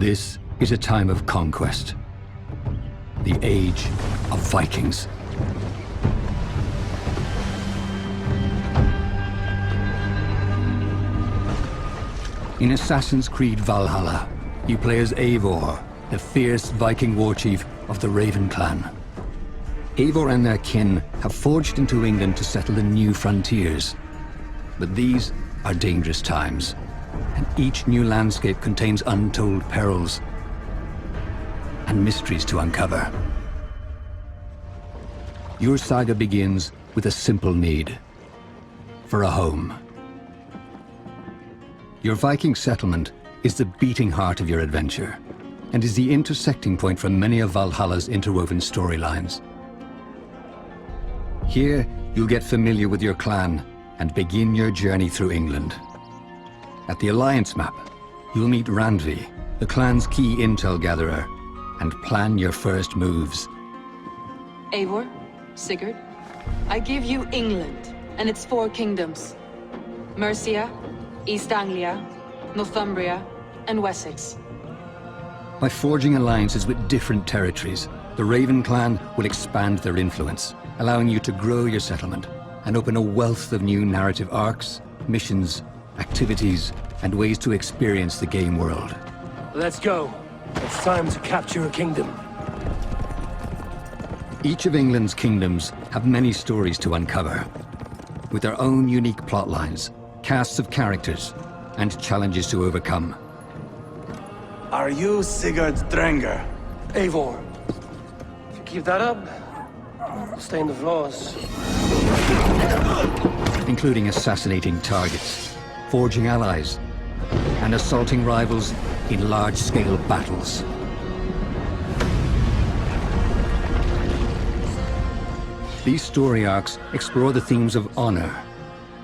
This is a time of conquest. The age of Vikings. In Assassin's Creed Valhalla, you play as Eivor, the fierce Viking war chief of the Raven clan. Eivor and their kin have forged into England to settle in new frontiers. But these are dangerous times, and each new landscape contains untold perils and mysteries to uncover. Your saga begins with a simple need: for a home. Your Viking settlement is the beating heart of your adventure, and is the intersecting point for many of Valhalla's interwoven storylines. Here, you'll get familiar with your clan and begin your journey through England. At the Alliance map, you'll meet Randvi, the clan's key intel gatherer, and plan your first moves. Eivor, Sigurd, I give you England and its 4 kingdoms: Mercia, East Anglia, Northumbria, and Wessex. By forging alliances with different territories, the Raven clan will expand their influence, allowing you to grow your settlement and open a wealth of new narrative arcs, missions, activities, and ways to experience the game world. Let's go. It's time to capture a kingdom. Each of England's kingdoms have many stories to uncover, with their own unique plot lines, casts of characters, and challenges to overcome. Are you Sigurd Drenger? Eivor. If you keep that up, I'll stain the floors. Including assassinating targets, forging allies, and assaulting rivals in large-scale battles. These story arcs explore the themes of honor,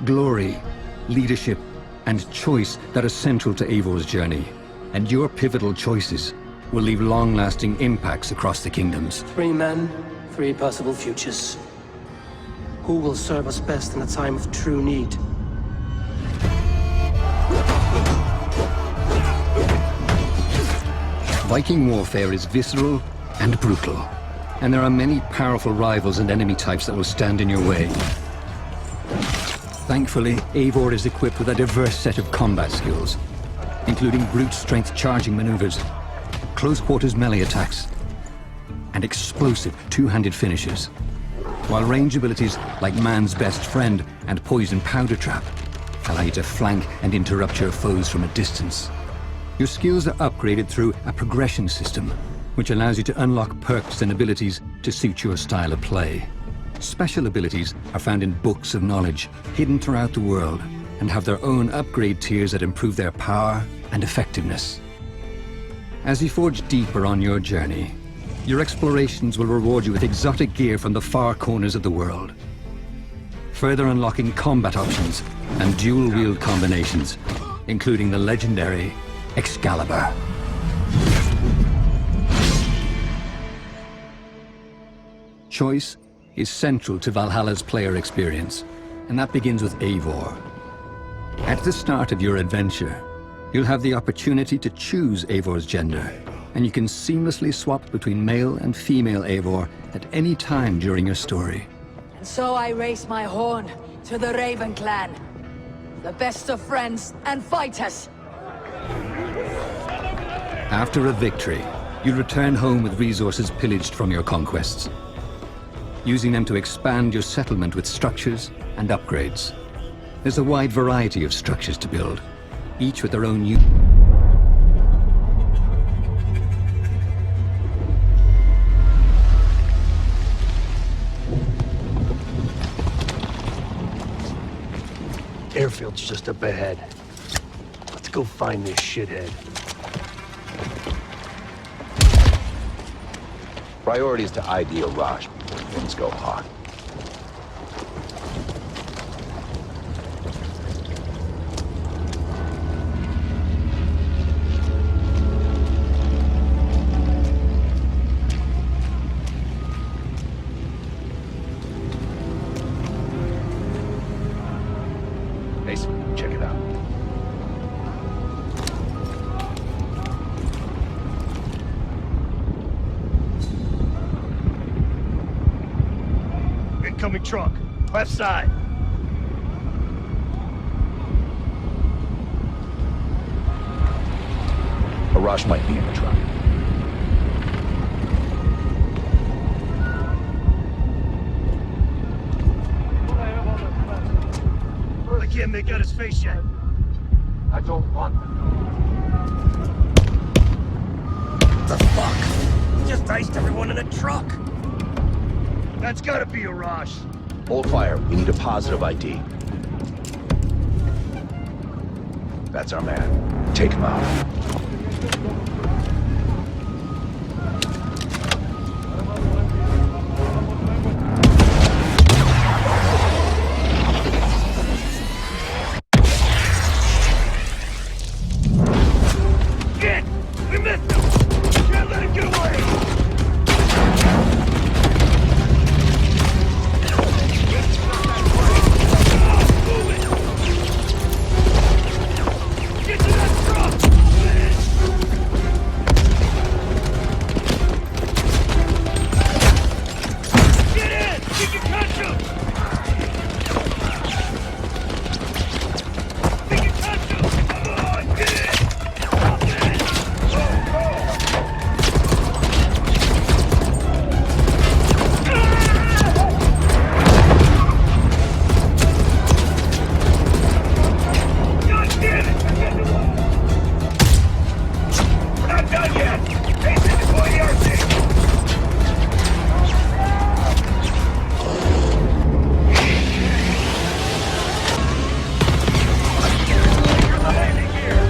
glory, leadership, and choice that are central to Eivor's journey. And your pivotal choices will leave long-lasting impacts across the kingdoms. 3 men, 3 possible futures. Who will serve us best in a time of true need? Viking warfare is visceral and brutal, and there are many powerful rivals and enemy types that will stand in your way. Thankfully, Eivor is equipped with a diverse set of combat skills, including brute strength charging maneuvers, close quarters melee attacks, and explosive two-handed finishes. While range abilities like Man's Best Friend and Poison Powder Trap allow you to flank and interrupt your foes from a distance. Your skills are upgraded through a progression system, which allows you to unlock perks and abilities to suit your style of play. Special abilities are found in books of knowledge, hidden throughout the world, and have their own upgrade tiers that improve their power and effectiveness. As you forge deeper on your journey, your explorations will reward you with exotic gear from the far corners of the world, further unlocking combat options and dual-wield combinations, including the legendary Excalibur. Choice is central to Valhalla's player experience, and that begins with Eivor. At the start of your adventure, you'll have the opportunity to choose Eivor's gender, and you can seamlessly swap between male and female Eivor at any time during your story. And so I raise my horn to the Raven clan, the best of friends and fighters. After a victory, you return home with resources pillaged from your conquests, using them to expand your settlement with structures and upgrades. There's a wide variety of structures to build, each with their own Airfield's just up ahead. Let's go find this shithead. Priority is to ID Raj before things go hot. Check it out. incoming truck. Left side. A rush might be in the truck. I can't make out his face yet. I don't want them. The fuck? He just iced everyone in the truck. That's gotta be a rush. Hold fire. We need a positive ID. That's our man. Take him out. Shit! We missed him! Can't let him get away! Get to that truck! Get in! We can catch him! We can catch him! Come on, get in! God damn it! We're not done yet! Face it before the RC! You're landing here!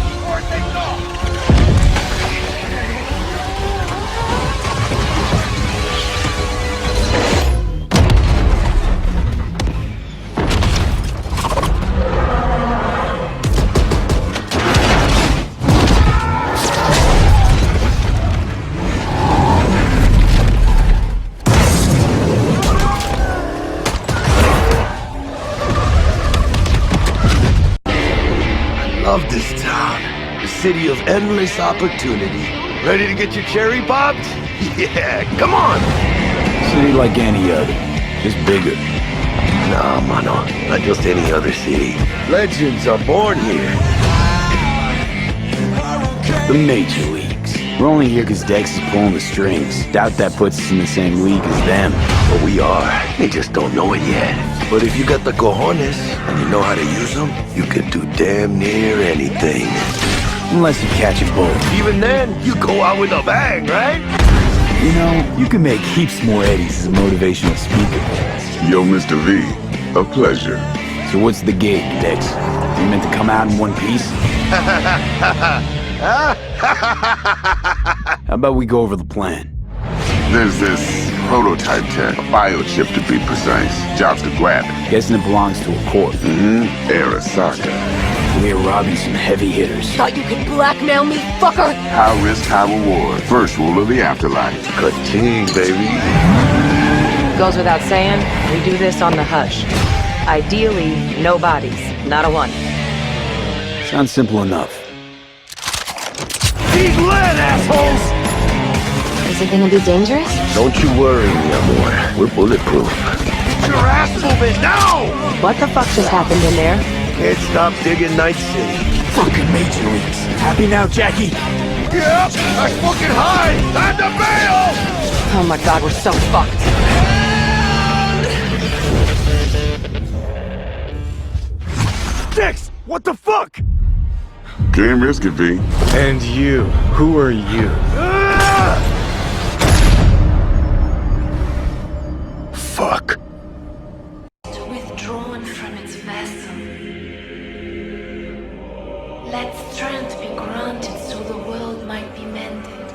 Before it takes off! Love this town. The city of endless opportunity. Ready to get your cherry popped? Yeah, come on! City like any other, just bigger. Nah, mano, not just any other city. Legends are born here. The major leagues. We're only here because Dex is pulling the strings. Doubt that puts us in the same league as them. But we are. They just don't know it yet. But if you got the cojones and you know how to use them, you can do damn near anything. Unless you catch a bull. Even then, you go out with a bang, right? You know, you can make heaps more eddies as a motivational speaker. Yo, Mr. V, a pleasure. So what's the gig, Dex? You meant to come out in one piece? How about we go over the plan? There's this prototype tech, a biochip to be precise. Job's to grab it. Guessing it belongs to a corp. Arasaka. We're robbing some heavy hitters. Thought you could blackmail me, fucker? High risk, high reward. First rule of the afterlife. Ka-ting, baby. Goes without saying, we do this on the hush. Ideally, no bodies, not a one. Sounds simple enough. Eat lead, assholes! Is it gonna be dangerous? Don't you worry, mi amor. We're bulletproof. Get your ass moving now! What the fuck just happened in there? Can't stop digging Night City. Fucking major leagues. Happy now, Jackie? Yep, that's fucking high! Time to bail! Oh my god, we're so fucked. Dex! What the fuck? Can't risk it, V. And you, who are you? Fuck. Withdrawn from its vessel. Let strength be granted so the world might be mended.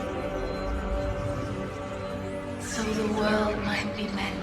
So the world might be mended.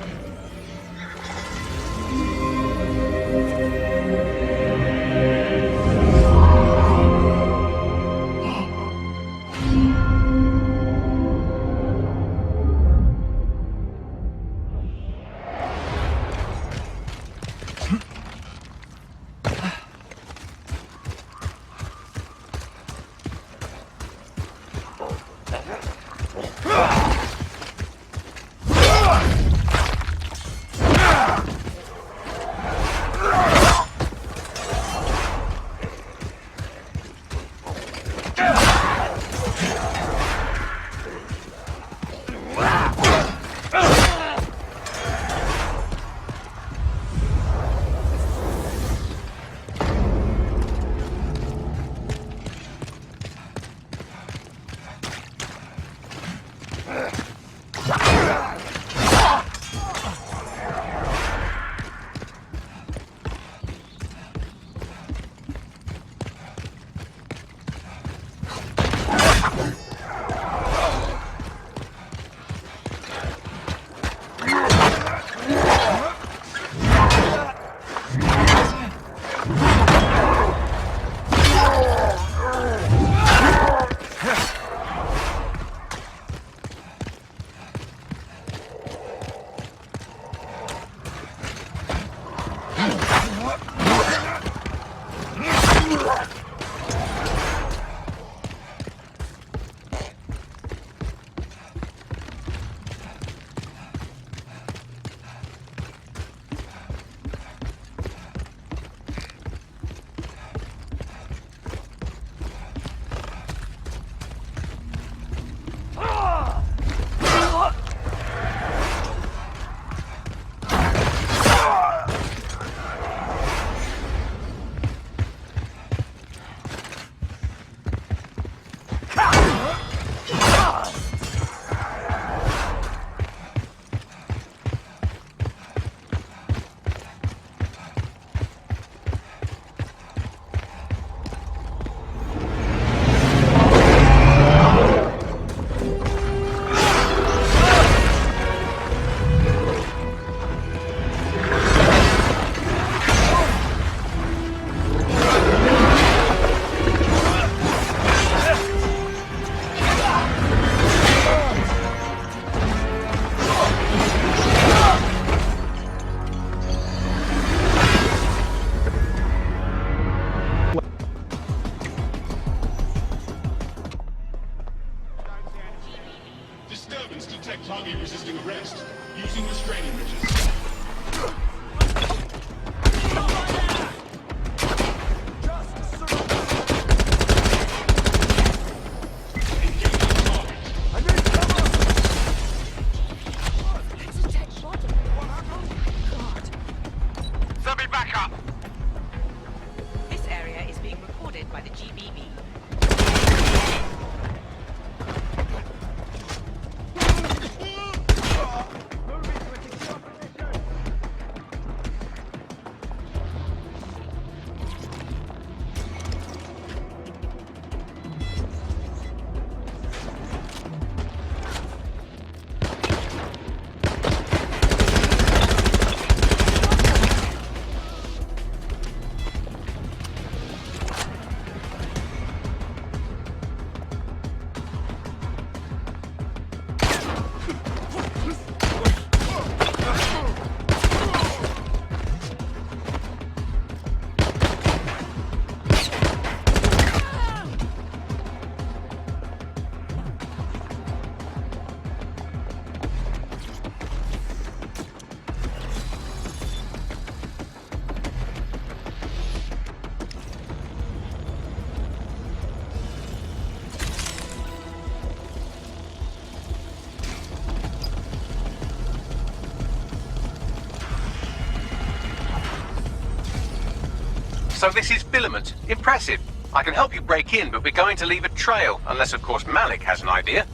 So this is Filament. Impressive. I can help you break in, but we're going to leave a trail, unless of course Malik has an idea.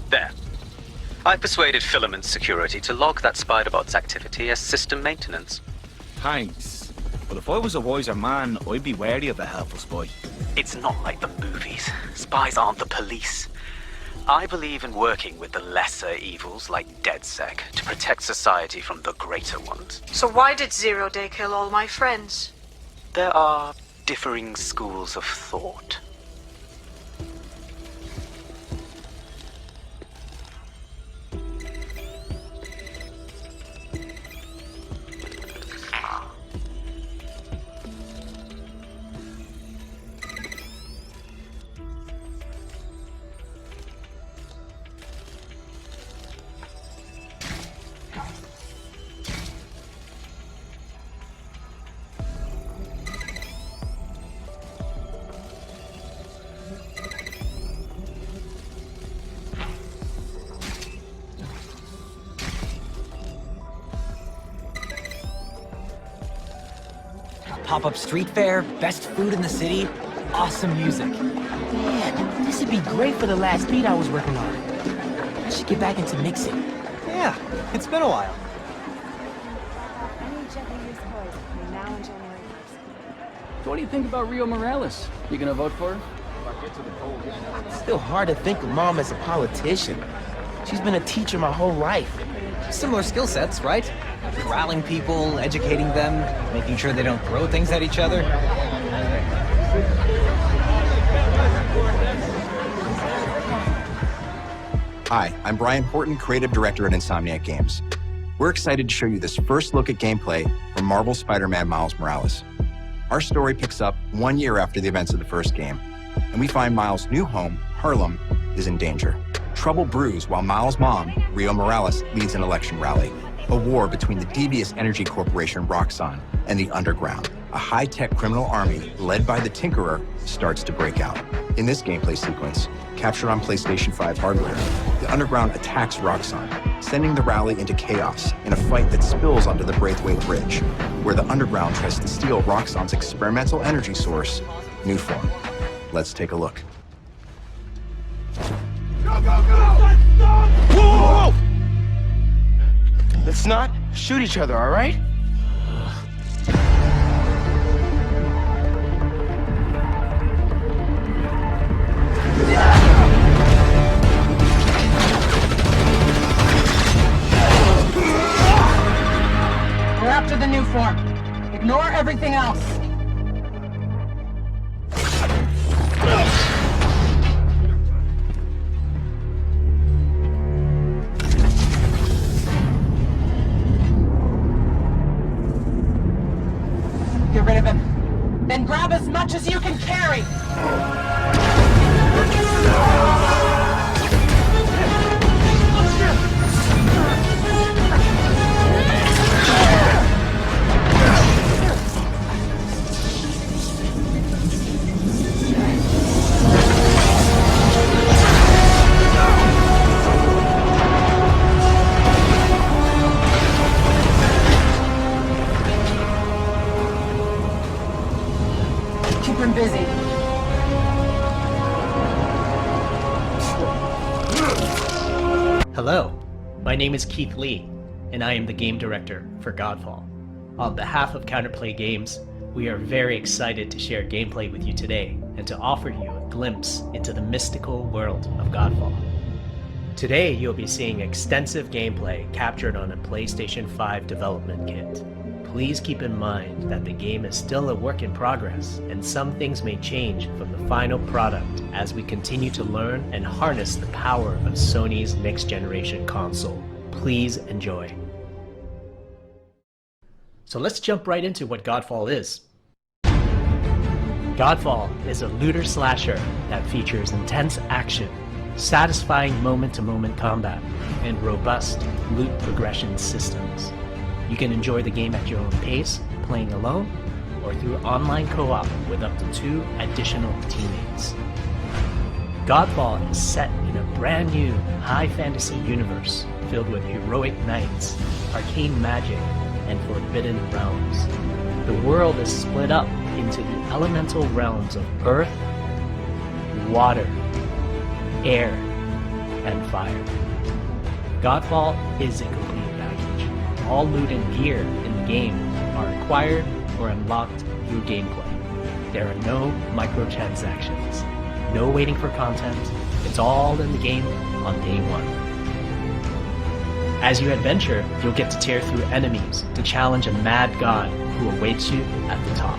There. I persuaded Filament Security to log that Spider-Bot's activity as system maintenance. Thanks. But if I was a wiser man, I'd be wary of a helpful spy. It's not like the movies. Spies aren't the police. I believe in working with the lesser evils like DedSec to protect society from the greater ones. So why did Zero Day kill all my friends? There are differing schools of thought. Pop-up street fair, best food in the city, awesome music. Man, this would be great for the last beat I was working on. I should get back into mixing. Yeah, it's been a while. So what do you think about Rio Morales? You gonna vote for her? It's still hard to think of Mom as a politician. She's been a teacher my whole life. Similar skill sets, right? Corralling people, educating them, making sure they don't throw things at each other. Hi, I'm Brian Horton, Creative Director at Insomniac Games. We're excited to show you this first look at gameplay from Marvel's Spider-Man Miles Morales. Our story picks up 1 year after the events of the first game, and we find Miles' new home, Harlem, is in danger. Trouble brews while Miles' mom, Rio Morales, leads an election rally. A war between the devious energy corporation Roxxon and the Underground. A high-tech criminal army led by the Tinkerer starts to break out. In this gameplay sequence, captured on PlayStation 5 hardware, the Underground attacks Roxxon, sending the rally into chaos in a fight that spills onto the Braithwaite Bridge, where the Underground tries to steal Roxxon's experimental energy source, Newform. Let's take a look. Go, go, go! Stop! Whoa! Let's not shoot each other, all right? We're after the new form. Ignore everything else. Get rid of him. Then grab as much as you can carry. Busy. Hello, my name is Keith Lee, and I am the game director for Godfall. On behalf of Counterplay Games, we are very excited to share gameplay with you today and to offer you a glimpse into the mystical world of Godfall. Today you'll be seeing extensive gameplay captured on a PlayStation 5 development kit. Please keep in mind that the game is still a work in progress, and some things may change from the final product as we continue to learn and harness the power of Sony's next-generation console. Please enjoy. So let's jump right into what Godfall is. Godfall is a looter slasher that features intense action, satisfying moment-to-moment combat, and robust loot progression systems. You can enjoy the game at your own pace, playing alone, or through online co-op with up to 2 additional teammates. Godfall is set in a brand new high fantasy universe filled with heroic knights, arcane magic, and forbidden realms. The world is split up into the elemental realms of earth, water, air, and fire. Godfall is a complete package. All loot and gear in the game are acquired or unlocked through gameplay. There are no microtransactions, no waiting for content. It's all in the game on day one. As you adventure, you'll get to tear through enemies to challenge a mad god who awaits you at the top.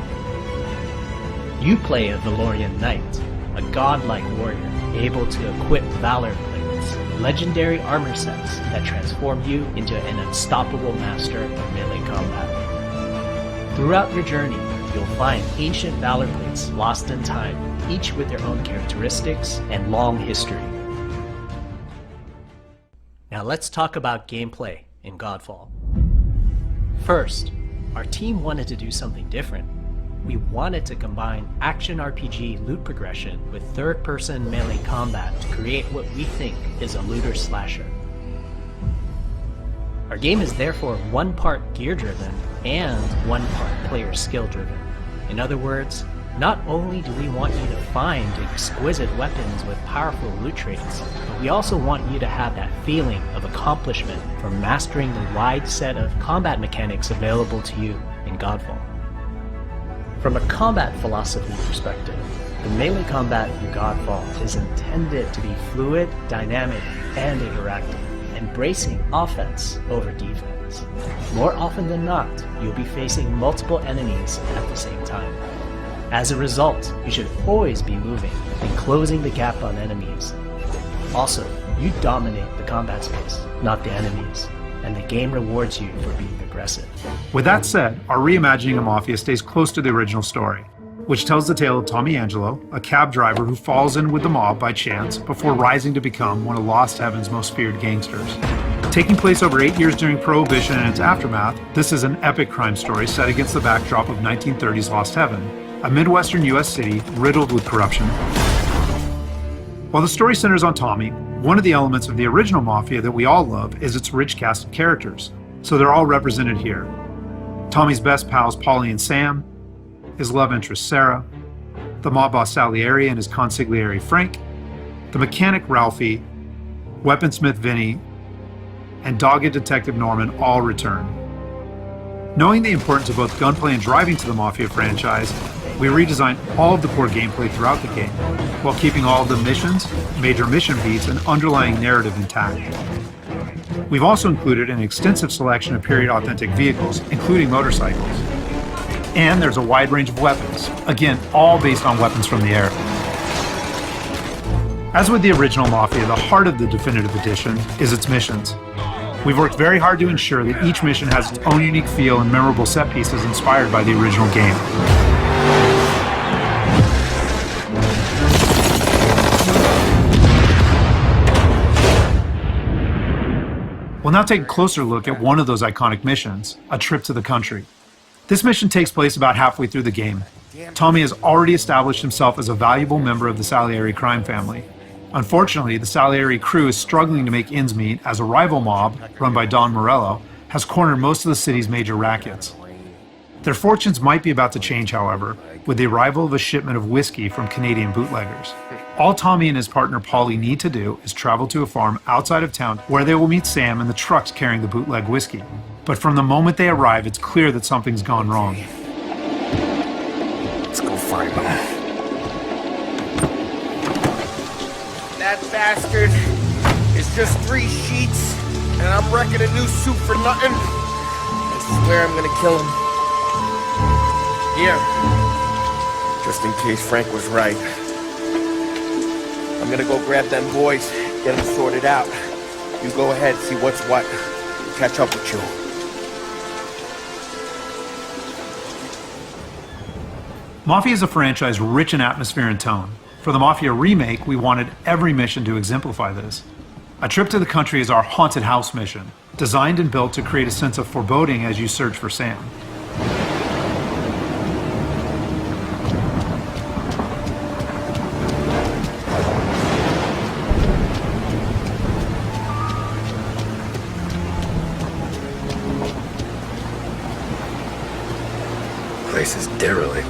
You play a Valorian knight, a godlike warrior able to equip valor plates, legendary armor sets that transform you into an unstoppable master of melee combat. Throughout your journey, you'll find ancient valor plates lost in time, each with their own characteristics and long history. Now let's talk about gameplay in Godfall. First, our team wanted to do something different. We wanted to combine action RPG loot progression with third-person melee combat to create what we think is a looter slasher. Our game is therefore one part gear-driven and one part player skill-driven. In other words, not only do we want you to find exquisite weapons with powerful loot traits, but we also want you to have that feeling of accomplishment from mastering the wide set of combat mechanics available to you in Godfall. From a combat philosophy perspective, the melee combat in Godfall is intended to be fluid, dynamic, and interactive, embracing offense over defense. More often than not, you'll be facing multiple enemies at the same time. As a result, you should always be moving and closing the gap on enemies. Also, you dominate the combat space, not the enemies, and the game rewards you for being aggressive. With that said, our reimagining of Mafia stays close to the original story, which tells the tale of Tommy Angelo, a cab driver who falls in with the mob by chance before rising to become one of Lost Heaven's most feared gangsters. Taking place over 8 years during Prohibition and its aftermath, this is an epic crime story set against the backdrop of 1930s Lost Heaven, a Midwestern US city riddled with corruption. While the story centers on Tommy, one of the elements of the original Mafia that we all love is its rich cast of characters, so they're all represented here. Tommy's best pals Paulie and Sam, his love interest Sarah, the mob boss Salieri and his consigliere Frank, the mechanic Ralphie, weaponsmith Vinny, and dogged detective Norman all return. Knowing the importance of both gunplay and driving to the Mafia franchise, we redesigned all of the core gameplay throughout the game, while keeping all of the missions, major mission beats, and underlying narrative intact. We've also included an extensive selection of period-authentic vehicles, including motorcycles. And there's a wide range of weapons, again, all based on weapons from the air. As with the original Mafia, the heart of the Definitive Edition is its missions. We've worked very hard to ensure that each mission has its own unique feel and memorable set pieces inspired by the original game. We'll now take a closer look at one of those iconic missions, A Trip to the Country. This mission takes place about halfway through the game. Tommy has already established himself as a valuable member of the Salieri crime family. Unfortunately, the Salieri crew is struggling to make ends meet as a rival mob, run by Don Morello, has cornered most of the city's major rackets. Their fortunes might be about to change, however, with the arrival of a shipment of whiskey from Canadian bootleggers. All Tommy and his partner Paulie need to do is travel to a farm outside of town where they will meet Sam and the trucks carrying the bootleg whiskey. But from the moment they arrive, it's clear that something's gone wrong. Let's go find them. That bastard is just 3 sheets, and I'm wrecking a new suit for nothing. I swear I'm gonna kill him. Here, just in case Frank was right. I'm gonna go grab them boys, get them sorted out. You go ahead, see what's what. Catch up with you. Mafia is a franchise rich in atmosphere and tone. For the Mafia remake, we wanted every mission to exemplify this. A Trip to the Country is our haunted house mission, designed and built to create a sense of foreboding as you search for Sam. place is derelict.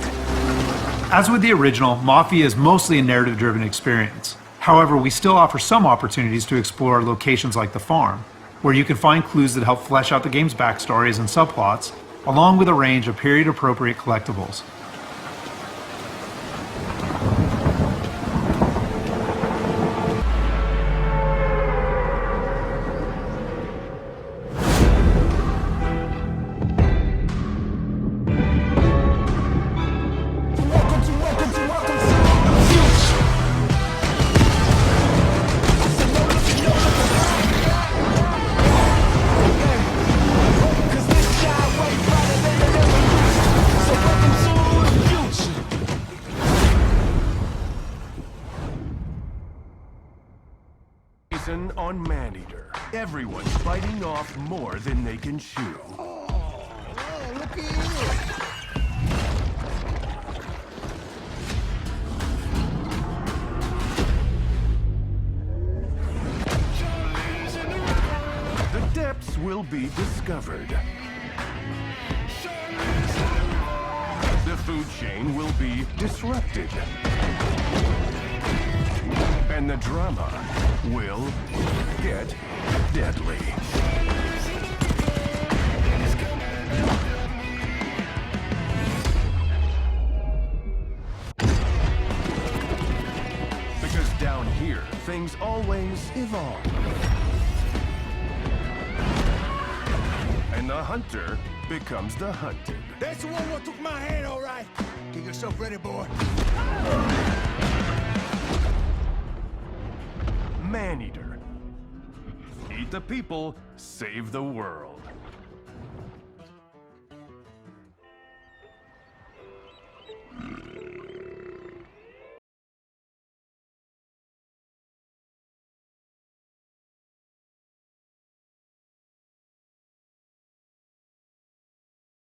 As with the original, Mafia is mostly a narrative-driven experience. However, we still offer some opportunities to explore locations like the farm, where you can find clues that help flesh out the game's backstories and subplots, along with a range of period-appropriate collectibles. On Maneater. Everyone's biting off more than they can chew. Look at you. The depths will be discovered. The food chain will be disrupted. And the drama will get deadly. Because down here, things always evolve. And the hunter becomes the hunted. That's the one who took my hand, all right. Get yourself ready, boy. Maneater. Eat the people, save the world.